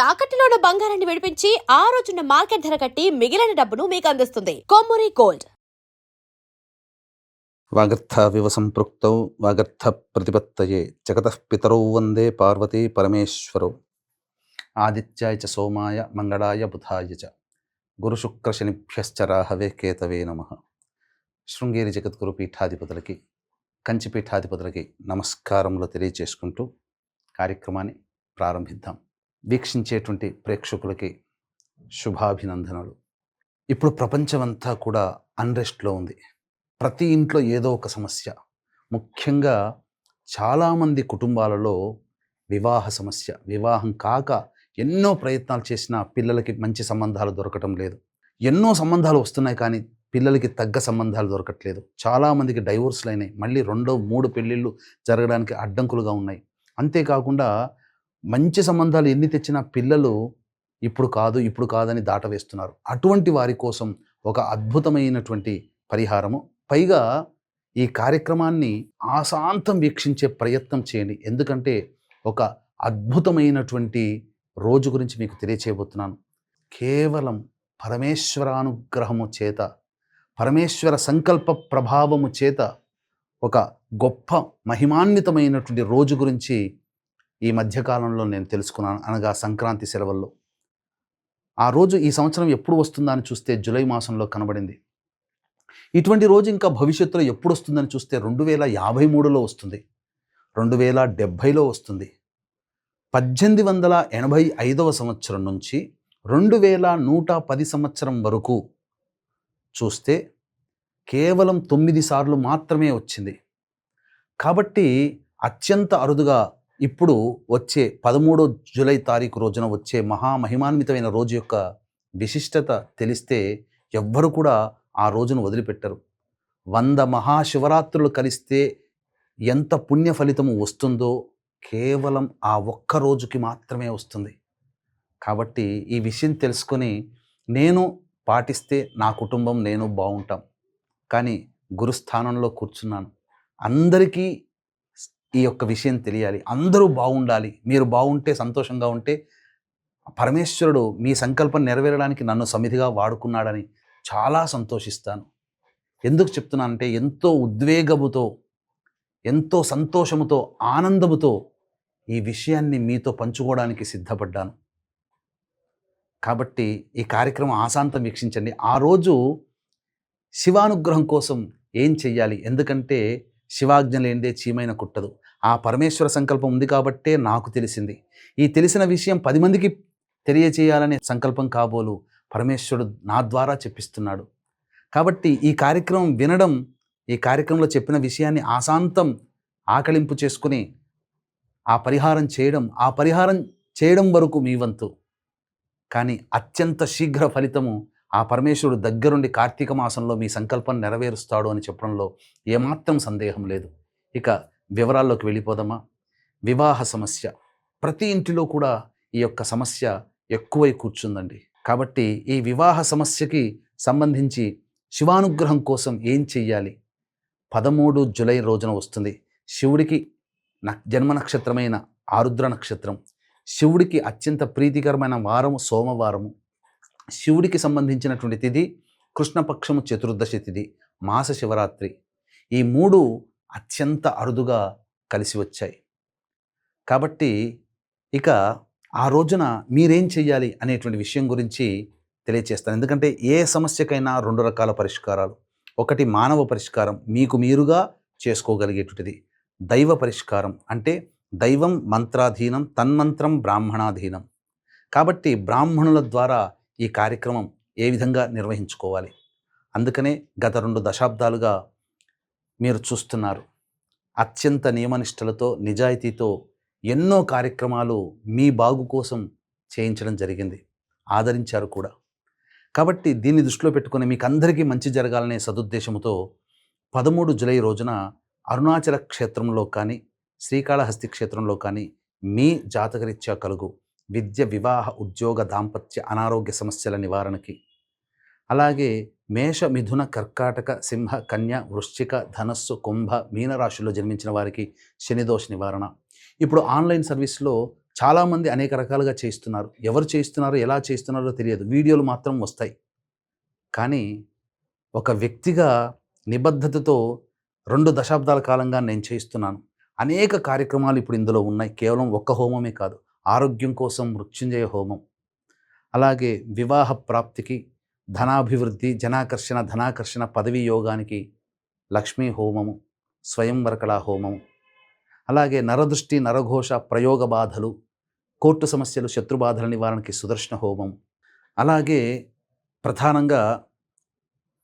తాకట్టులో ఉన్న బంగారాన్ని విడిపించి ఆ రోజున్న మార్కెట్ ధర కట్టి మిగిలిన డబ్బును మీకు అందిస్తుంది కొమ్మూరి గోల్డ్. వాగర్థావివ సంపృక్తౌ వాగర్థ ప్రతిపత్తయే జగతః పితరౌ వందే పార్వతీ పరమేశ్వరౌ. ఆదిత్యాయ చ సోమాయ మంగళాయ బుధాయ చ గురుశుక్రశనిభ్యశ్చ రాహవే కేతవే నమః. శృంగేరి జగద్గురు పీఠాధిపతులకి, కంచి పీఠాధిపతులకి నమస్కారములు తెలియచేసుకుంటూ కార్యక్రమాన్ని ప్రారంభిద్దాం. వీక్షించేటువంటి ప్రేక్షకులకి శుభాభినందనలు. ఇప్పుడు ప్రపంచమంతా కూడా అన్రెస్ట్లో ఉంది. ప్రతి ఇంట్లో ఏదో ఒక సమస్య. ముఖ్యంగా చాలామంది కుటుంబాలలో వివాహ సమస్య. వివాహం కాక ఎన్నో ప్రయత్నాలు చేసినా పిల్లలకి మంచి సంబంధాలు దొరకటం లేదు. ఎన్నో సంబంధాలు వస్తున్నాయి కానీ పిల్లలకి తగ్గ సంబంధాలు దొరకట్లేదు. చాలామందికి డైవోర్స్లు అయినాయి. మళ్ళీ 2, 3 పెళ్ళిళ్ళు జరగడానికి అడ్డంకులుగా ఉన్నాయి. అంతేకాకుండా మంచి సంబంధాలు ఎన్ని తెచ్చినా పిల్లలు ఇప్పుడు కాదని దాటవేస్తున్నారు. అటువంటి వారి కోసం ఒక అద్భుతమైనటువంటి పరిహారము. పైగా ఈ కార్యక్రమాన్ని ఆశాంతం వీక్షించే ప్రయత్నం చేయండి. ఎందుకంటే ఒక అద్భుతమైనటువంటి రోజు గురించి మీకు తెలియచేయబోతున్నాను. కేవలం పరమేశ్వరానుగ్రహము చేత, పరమేశ్వర సంకల్ప ప్రభావము చేత ఒక గొప్ప మహిమాన్వితమైనటువంటి రోజు గురించి ఈ మధ్యకాలంలో నేను తెలుసుకున్నాను. అనగా సంక్రాంతి సెలవుల్లో. ఆ రోజు ఈ సంవత్సరం ఎప్పుడు వస్తుందా అని చూస్తే జూలై మాసంలో కనబడింది. ఇటువంటి రోజు ఇంకా భవిష్యత్తులో ఎప్పుడు వస్తుందని చూస్తే 2053లో వస్తుంది, 2070లో వస్తుంది. 1885వ సంవత్సరం నుంచి 2110 సంవత్సరం వరకు చూస్తే కేవలం 9 సార్లు మాత్రమే వచ్చింది. కాబట్టి అత్యంత అరుదుగా ఇప్పుడు వచ్చే 13 జూలై తారీఖు రోజున వచ్చే మహామహిమాన్వితమైన రోజు యొక్క విశిష్టత తెలిస్తే ఎవ్వరు కూడా ఆ రోజును వదిలిపెట్టరు. 100 మహాశివరాత్రులు కలిస్తే ఎంత పుణ్య ఫలితము వస్తుందో కేవలం ఆ ఒక్క రోజుకి మాత్రమే వస్తుంది. కాబట్టి ఈ విషయం తెలుసుకొని నేను పాటిస్తే నా కుటుంబం నేను బాగుంటాం. కానీ గురుస్థానంలో కూర్చున్నాను. అందరికీ ఈ యొక్క విషయం తెలియాలి. అందరూ బాగుండాలి. మీరు బాగుంటే, సంతోషంగా ఉంటే పరమేశ్వరుడు మీ సంకల్పం నెరవేరడానికి నన్ను సమిధిగా వాడుకున్నాడని చాలా సంతోషిస్తాను. ఎందుకు చెప్తున్నానంటే ఎంతో ఉద్వేగముతో, ఎంతో సంతోషముతో, ఆనందముతో ఈ విషయాన్ని మీతో పంచుకోవడానికి సిద్ధపడ్డాను. కాబట్టి ఈ కార్యక్రమం ఆశాంతం వీక్షించండి. ఆ రోజు శివానుగ్రహం కోసం ఏం చెయ్యాలి? ఎందుకంటే శివాజ్ఞ లేనిదే చీమైన కుట్టదు. ఆ పరమేశ్వర సంకల్పం ఉంది కాబట్టే నాకు తెలిసింది. ఈ తెలిసిన విషయం 10 మందికి తెలియచేయాలనే సంకల్పం కాబోలు పరమేశ్వరుడు నా ద్వారా చెప్పిస్తున్నాడు. కాబట్టి ఈ కార్యక్రమం వినడం, ఈ కార్యక్రమంలో చెప్పిన విషయాన్ని ఆశాంతం ఆకలింపు చేసుకుని ఆ పరిహారం చేయడం వరకు మీ వంతు. కానీ అత్యంత శీఘ్ర ఫలితము ఆ పరమేశ్వరుడు దగ్గరుండి కార్తీక మాసంలో మీ సంకల్పం నెరవేరుస్తాడు అని చెప్పడంలో ఏమాత్రం సందేహం లేదు. ఇక వివరాల్లోకి వెళ్ళిపోదామా? వివాహ సమస్య. ప్రతి ఇంటిలో కూడా ఈ యొక్క సమస్య ఎక్కువై కూర్చుందండి. కాబట్టి ఈ వివాహ సమస్యకి సంబంధించి శివానుగ్రహం కోసం ఏం చెయ్యాలి? 13 జూలై రోజున వస్తుంది. శివుడికి జన్మ నక్షత్రమైన ఆరుద్ర నక్షత్రం. శివుడికి అత్యంత ప్రీతికరమైన వారము సోమవారము. శివుడికి సంబంధించినటువంటి తిథి కృష్ణపక్షము చతుర్దశి తిథి, మాస శివరాత్రి. ఈ 3 అత్యంత అరుదుగా కలిసి వచ్చాయి. కాబట్టి ఇక ఆ రోజున మీరేం చెయ్యాలి అనేటువంటి విషయం గురించి తెలియచేస్తాను. ఎందుకంటే ఏ సమస్యకైనా 2 రకాల పరిష్కారాలు. ఒకటి మానవ పరిష్కారం, మీకు మీరుగా చేసుకోగలిగేటువంటిది. దైవ పరిష్కారం అంటే దైవం మంత్రాధీనం, తన్మంత్రం బ్రాహ్మణాధీనం. కాబట్టి బ్రాహ్మణుల ద్వారా ఈ కార్యక్రమం ఏ విధంగా నిర్వహించుకోవాలి? అందుకనే గత 2 దశాబ్దాలుగా మీరు చూస్తున్నారు. అత్యంత నియమనిష్టలతో, నిజాయితీతో ఎన్నో కార్యక్రమాలు మీ బాగు కోసం చేయించడం జరిగింది. ఆదరించారు కూడా. కాబట్టి దీన్ని దృష్టిలో పెట్టుకుని మీకు అందరికీ మంచి జరగాలనే సదుద్దేశంతో 13 జూలై రోజున అరుణాచల క్షేత్రంలో కానీ, శ్రీకాళహస్తి క్షేత్రంలో కానీ మీ జాతకరీత్యా కలుగు విద్య, వివాహ, ఉద్యోగ, దాంపత్య, అనారోగ్య సమస్యల నివారణకి, అలాగే మేష, మిథున, కర్కాటక, సింహ, కన్య, వృశ్చిక, ధనస్సు, కుంభ, మీనరాశుల్లో జన్మించిన వారికి శనిదోష నివారణ. ఇప్పుడు ఆన్లైన్ సర్వీస్లో చాలామంది అనేక రకాలుగా చేయిస్తున్నారు. ఎవరు చేయిస్తున్నారో, ఎలా చేయిస్తున్నారో తెలియదు. వీడియోలు మాత్రం వస్తాయి. కానీ ఒక వ్యక్తిగా నిబద్ధతతో 2 దశాబ్దాల కాలంగా నేను చేయిస్తున్నాను. అనేక కార్యక్రమాలు ఇప్పుడు ఇందులో ఉన్నాయి. కేవలం ఒక్క హోమమే కాదు. ఆరోగ్యం కోసం మృత్యుంజయ హోమం, అలాగే వివాహ ప్రాప్తికి, ధనాభివృద్ధి, జనాకర్షణ, ధనాకర్షణ, పదవీ యోగానికి లక్ష్మీ హోమము, స్వయంవరకళా హోమము, అలాగే నరదృష్టి, నరఘోష, ప్రయోగ బాధలు, కోర్టు సమస్యలు, శత్రుబాధల నివారణకి సుదర్శన హోమం. అలాగే ప్రధానంగా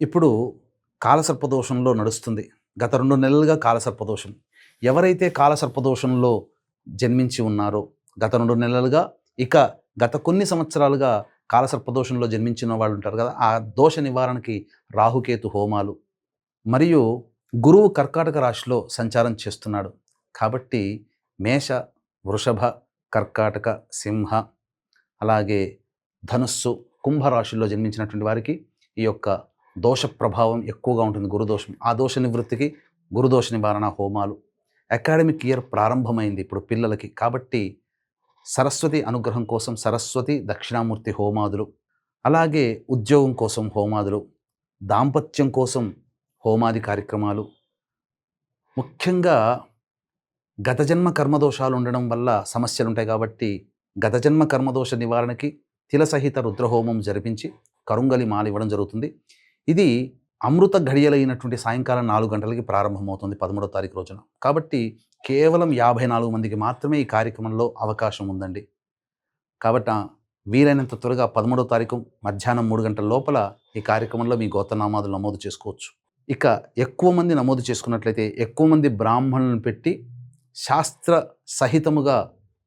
ఇప్పుడు కాలసర్పదోషంలో నడుస్తుంది. గత 2 నెలలుగా కాలసర్పదోషం. ఎవరైతే కాలసర్పదోషంలో జన్మించి ఉన్నారో గత 2 నెలలుగా, ఇక గత కొన్ని సంవత్సరాలుగా కాలసర్పదోషంలో జన్మించిన వాళ్ళు ఉంటారు కదా, ఆ దోష నివారణకి రాహుకేతు హోమాలు, మరియు గురువు కర్కాటక రాశిలో సంచారం చేస్తున్నాడు. కాబట్టి మేష, వృషభ, కర్కాటక, సింహ, అలాగే ధనుస్సు, కుంభరాశుల్లో జన్మించినటువంటి వారికి ఈ యొక్క దోష ప్రభావం ఎక్కువగా ఉంటుంది, గురుదోషం. ఆ దోష నివృత్తికి గురుదోష నివారణ హోమాలు. అకాడమిక్ ఇయర్ ప్రారంభమైంది ఇప్పుడు పిల్లలకి. కాబట్టి సరస్వతి అనుగ్రహం కోసం సరస్వతి దక్షిణామూర్తి హోమాదులు, అలాగే ఉద్యోగం కోసం హోమాదులు, దాంపత్యం కోసం హోమాది కార్యక్రమాలు. ముఖ్యంగా గత జన్మ కర్మదోషాలు ఉండడం వల్ల సమస్యలు ఉంటాయి. కాబట్టి గత జన్మ కర్మదోష నివారణకి తిలసహిత రుద్రహోమం జరిపించి కరుంగలి మాల ఇవ్వడం జరుగుతుంది. ఇది అమృత ఘడియలైనటువంటి సాయంకాలం 4 గంటలకి ప్రారంభమవుతుంది 13వ తారీఖు రోజున. కాబట్టి కేవలం 54 మందికి మాత్రమే ఈ కార్యక్రమంలో అవకాశం ఉందండి. కాబట్టి వీలైనంత త్వరగా 13వ తారీఖు మధ్యాహ్నం 3 గంటల లోపల ఈ కార్యక్రమంలో మీ గోత్రనామాదులు నమోదు చేసుకోవచ్చు. ఇక ఎక్కువ మంది నమోదు చేసుకున్నట్లయితే ఎక్కువ మంది బ్రాహ్మణులను పెట్టి శాస్త్ర సహితముగా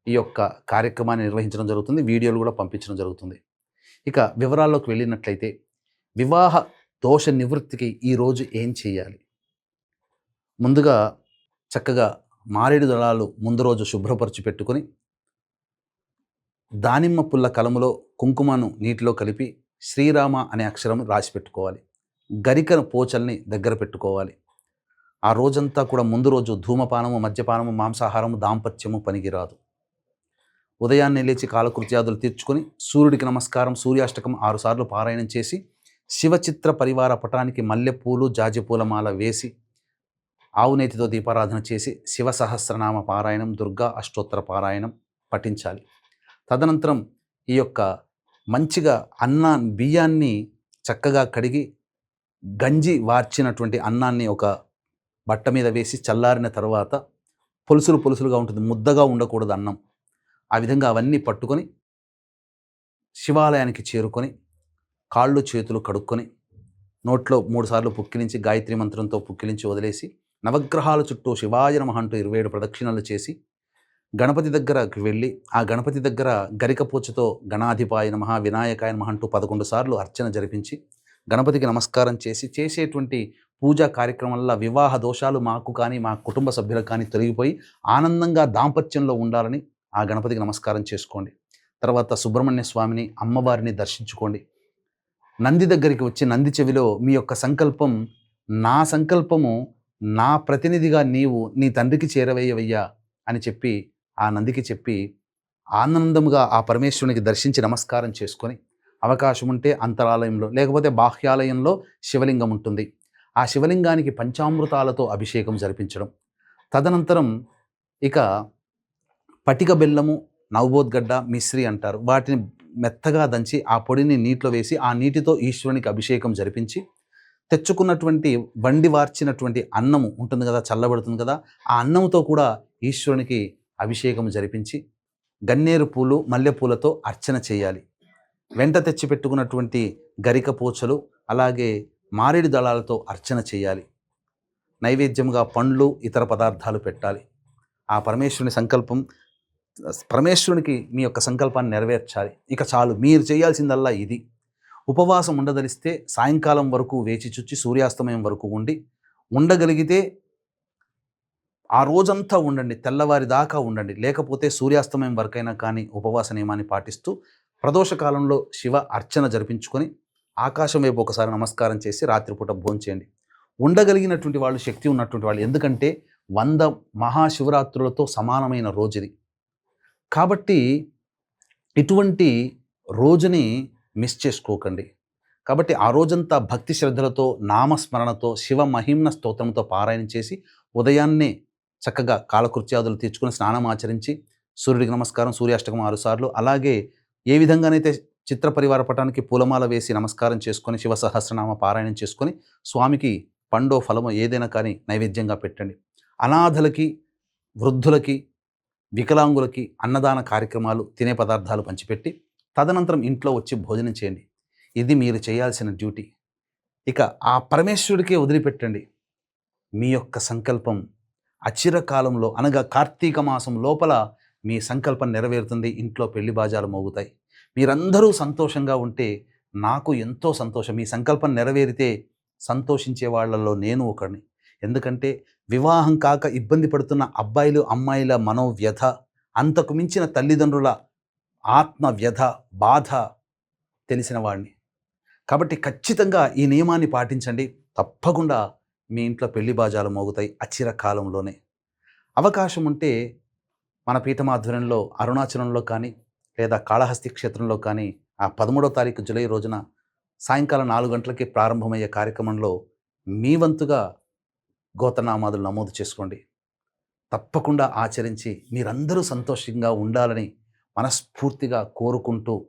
ఈ యొక్క కార్యక్రమాన్ని నిర్వహించడం జరుగుతుంది. వీడియోలు కూడా పంపించడం జరుగుతుంది. ఇక వివరాల్లోకి వెళ్ళినట్లయితే, వివాహ దోష నివృత్తికి ఈరోజు ఏం చేయాలి? ముందుగా చక్కగా మారేడు దళాలు ముందు రోజు శుభ్రపరిచి పెట్టుకొని, దానిమ్మ పుల్ల కలములో కుంకుమను నీటిలో కలిపి శ్రీరామ అనే అక్షరం రాసి పెట్టుకోవాలి. గరికను పోచల్ని దగ్గర పెట్టుకోవాలి. ఆ రోజంతా కూడా ముందు రోజు ధూమపానము, మద్యపానము, మాంసాహారము, దాంపత్యము పనికిరాదు. ఉదయాన్నే లేచి కాలకృత్యాదులు తీర్చుకొని సూర్యుడికి నమస్కారం, సూర్యాష్టకం 6 సార్లు పారాయణం చేసి, శివచిత్ర పరివార పటానికి మల్లెపూలు, జాజిపూలమాల వేసి, ఆవునేతితో దీపారాధన చేసి, శివ సహస్రనామ పారాయణం, దుర్గా అష్టోత్తర పారాయణం పఠించాలి. తదనంతరం ఈ యొక్క మంచిగా బియ్యాన్ని చక్కగా కడిగి గంజి వార్చినటువంటి అన్నాన్ని ఒక బట్ట మీద వేసి చల్లారిన తర్వాత, పొలుసులుగా ఉంటుంది, ముద్దగా ఉండకూడదు అన్నం. ఆ విధంగా అవన్నీ పట్టుకొని శివాలయానికి చేరుకొని కాళ్ళు చేతులు కడుక్కొని నోట్లో 3 సార్లు పుక్కిలించి గాయత్రి మంత్రంతో పుక్కిలించి వదిలేసి, నవగ్రహాల చుట్టూ శివాయ నమః అంటూ 27 ప్రదక్షిణలు చేసి గణపతి దగ్గరకు వెళ్ళి, ఆ గణపతి దగ్గర గరికపోచతో గణాధిపాయ నమః, వినాయకాయ నమః అంటూ 11 సార్లు అర్చన జరిపించి గణపతికి నమస్కారం చేసి, చేసేటువంటి పూజా కార్యక్రమంలో వివాహ దోషాలు మాకు కానీ మా కుటుంబ సభ్యులకు కానీ తొలగిపోయి ఆనందంగా దాంపత్యంలో ఉండాలని ఆ గణపతికి నమస్కారం చేసుకోండి. తర్వాత సుబ్రహ్మణ్య స్వామిని, అమ్మవారిని దర్శించుకోండి. నంది దగ్గరికి వచ్చి నంది చెవిలో మీ యొక్క సంకల్పం, నా సంకల్పము నా ప్రతినిధిగా నీవు నీ తండ్రికి చేరవేయవయ్యా అని చెప్పి ఆ నందికి చెప్పి ఆనందముగా ఆ పరమేశ్వరునికి దర్శించి నమస్కారం చేసుకొని, అవకాశం ఉంటే అంతరాలయంలో లేకపోతే బాహ్యాలయంలో శివలింగం ఉంటుంది, ఆ శివలింగానికి పంచామృతాలతో అభిషేకం జరిపించడం. తదనంతరం ఇక పటిక బెల్లము, నవబోద్గడ్డ, మిశ్రి అంటారు, వాటిని మెత్తగా దంచి ఆ పొడిని నీటిలో వేసి ఆ నీటితో ఈశ్వరునికి అభిషేకం జరిపించి, తెచ్చుకున్నటువంటి వండి వార్చినటువంటి అన్నము ఉంటుంది కదా, చల్లబడుతుంది కదా, ఆ అన్నముతో కూడా ఈశ్వరునికి అభిషేకం జరిపించి గన్నేరు పూలు, మల్లెపూలతో అర్చన చేయాలి. వెంట తెచ్చి పెట్టుకున్నటువంటి గరిక పోచలు, అలాగే మారేడు దళాలతో అర్చన చేయాలి. నైవేద్యంగా పండ్లు, ఇతర పదార్థాలు పెట్టాలి. ఆ పరమేశ్వరుని సంకల్పం, పరమేశ్వరునికి మీ యొక్క సంకల్పాన్ని నెరవేర్చాలి. ఇక చాలు, మీరు చేయాల్సిందల్లా ఇది. ఉపవాసం ఉండదలిస్తే సాయంకాలం వరకు వేచి చూచి సూర్యాస్తమయం వరకు ఉండగలిగితే ఆ రోజంతా ఉండండి, తెల్లవారి దాకా ఉండండి. లేకపోతే సూర్యాస్తమయం వరకైనా కానీ ఉపవాస నియమాన్ని పాటిస్తూ ప్రదోష కాలంలో శివ అర్చన జరిపించుకొని ఆకాశం వైపు ఒకసారి నమస్కారం చేసి రాత్రిపూట భోంచేయండి. ఉండగలిగినటువంటి వాళ్ళు, శక్తి ఉన్నటువంటి వాళ్ళు, ఎందుకంటే 100 మహాశివరాత్రులతో సమానమైన రోజుది. కాబట్టి ఇటువంటి రోజుని మిస్ చేసుకోకండి. కాబట్టి ఆ రోజంతా భక్తి శ్రద్ధలతో, నామస్మరణతో, శివ మహిమ్న స్తోత్రంతో పారాయణం చేసి, ఉదయాన్నే చక్కగా కాలకృత్యాదులు తీర్చుకొని స్నానం ఆచరించి, సూర్యుడికి నమస్కారం, సూర్యాష్టకం 6 సార్లు, అలాగే ఏ విధంగానైతే చిత్ర పరివార పటానికి పూలమాల వేసి నమస్కారం చేసుకొని, శివ సహస్రనామ పారాయణం చేసుకొని, స్వామికి పండో, ఫలమో ఏదైనా కానీ నైవేద్యంగా పెట్టండి. అనాథలకి, వృద్ధులకి, వికలాంగులకి అన్నదాన కార్యక్రమాలు, తినే పదార్థాలు పంచిపెట్టి, తదనంతరం ఇంట్లో వచ్చి భోజనం చేయండి. ఇది మీరు చేయాల్సిన డ్యూటీ. ఇక ఆ పరమేశ్వరుడికే వదిలిపెట్టండి. మీ యొక్క సంకల్పం అచిరకాలంలో అనగా కార్తీక మాసం లోపల మీ సంకల్పం నెరవేరుతుంది. ఇంట్లో పెళ్లి బాజాలు మోగుతాయి. మీరందరూ సంతోషంగా ఉంటే నాకు ఎంతో సంతోషం. మీ సంకల్పం నెరవేరితే సంతోషించే వాళ్ళల్లో నేను ఒకడిని. ఎందుకంటే వివాహం కాక ఇబ్బంది పడుతున్న అబ్బాయిలు, అమ్మాయిల మనోవ్యధ, అంతకు మించిన తల్లిదండ్రుల ఆత్మ వ్యధ, బాధ తెలిసిన వాడిని. కాబట్టి ఖచ్చితంగా ఈ నియమాన్ని పాటించండి. తప్పకుండా మీ ఇంట్లో పెళ్లి బాజాలు మోగుతాయి అచిరకాలంలోనే. అవకాశం ఉంటే మన పీఠమాధ్వర్యంలో అరుణాచలంలో కానీ, లేదా కాళహస్తి క్షేత్రంలో కానీ ఆ 13వ తారీఖు జూలై రోజున సాయంకాలం 4 గంటలకి ప్రారంభమయ్యే కార్యక్రమంలో మీ వంతుగా గోత్రనామాదులు నమోదు చేసుకోండి. తప్పకుండా ఆచరించి మీరందరూ సంతోషంగా ఉండాలని మనస్ఫూర్తిగా కోరుకుంటూ